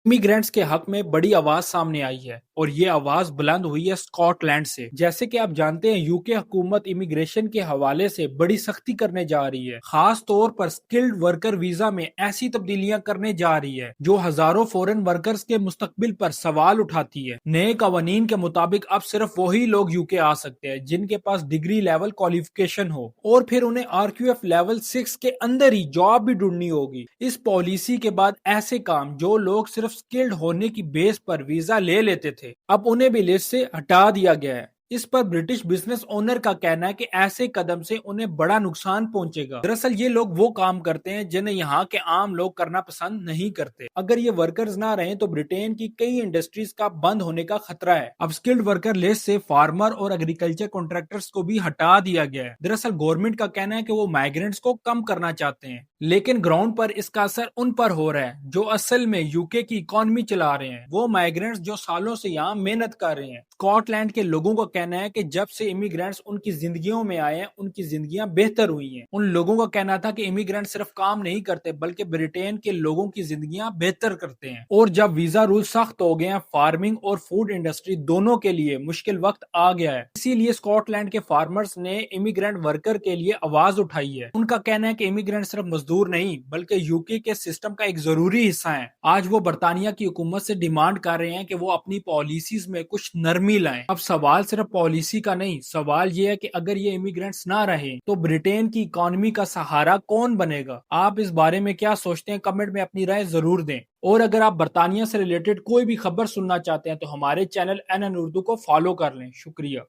Immigrants के हक में बड़ी आवाज सामने आई है और ये आवाज बुलंद हुई है स्कॉटलैंड से। जैसे कि आप जानते हैं, यूके हुकूमत इमिग्रेशन के हवाले से बड़ी सख्ती करने जा रही है। खास तौर पर स्किल्ड वर्कर वीजा में ऐसी तब्दीलियां करने जा रही है जो हजारों फॉरेन वर्कर्स के मुस्तकबिल पर सवाल उठाती है। नए कवानीन के मुताबिक अब सिर्फ वही लोग यूके आ सकते हैं जिनके पास डिग्री लेवल क्वालिफिकेशन हो, और फिर उन्हें RQF लेवल 6 के अंदर ही जॉब भी ढूंढनी होगी। इस पॉलिसी के बाद ऐसे काम जो लोग सिर्फ स्किल्ड होने की बेस पर वीजा ले लेते थे, अब उन्हें भी लिस्ट से हटा दिया गया है। इस पर ब्रिटिश बिजनेस ओनर का कहना है कि ऐसे कदम से उन्हें बड़ा नुकसान पहुंचेगा। दरअसल ये लोग वो काम करते हैं जिन्हें यहाँ के आम लोग करना पसंद नहीं करते। अगर ये वर्कर्स ना रहे तो ब्रिटेन की कई इंडस्ट्रीज का बंद होने का खतरा है। अब स्किल्ड वर्कर लिस्ट से फार्मर और एग्रीकल्चर कॉन्ट्रैक्टर्स को भी हटा दिया गया है। दरअसल गवर्नमेंट का कहना है कि वो माइग्रेंट्स को कम करना चाहते हैं, लेकिन ग्राउंड पर इसका असर उन पर हो रहा है जो असल में यूके की इकोनॉमी चला रहे हैं, वो माइग्रेंट्स जो सालों से यहाँ मेहनत कर रहे हैं। स्कॉटलैंड के लोगों का कहना है कि जब से इमिग्रेंट्स उनकी जिंदगियों में आए हैं, उनकी जिंदगियां बेहतर हुई हैं। उन लोगों का कहना था कि इमिग्रेंट सिर्फ काम नहीं करते बल्कि ब्रिटेन के लोगों की जिंदगियां बेहतर करते हैं। और जब वीजा रूल सख्त हो गए हैं, फार्मिंग और फूड इंडस्ट्री दोनों के लिए मुश्किल वक्त आ गया है। इसीलिए स्कॉटलैंड के फार्मर्स ने इमिग्रेंट वर्कर के लिए आवाज उठाई है। उनका कहना है कि इमिग्रेंट सिर्फ मजदूर नहीं बल्कि यूके के सिस्टम का एक जरूरी हिस्सा है। आज वो बरतानिया की हुकूमत से डिमांड कर रहे हैं कि वो अपनी पॉलिसीज में कुछ नरमी लाएं। अब सवाल सिर्फ पॉलिसी का नहीं, सवाल ये है कि अगर ये इमिग्रेंट्स ना रहे तो ब्रिटेन की इकोनॉमी का सहारा कौन बनेगा। आप इस बारे में क्या सोचते हैं? कमेंट में अपनी राय जरूर दें। और अगर आप बरतानिया से रिलेटेड कोई भी खबर सुनना चाहते हैं तो हमारे चैनल NN उर्दू को फॉलो कर लें। शुक्रिया।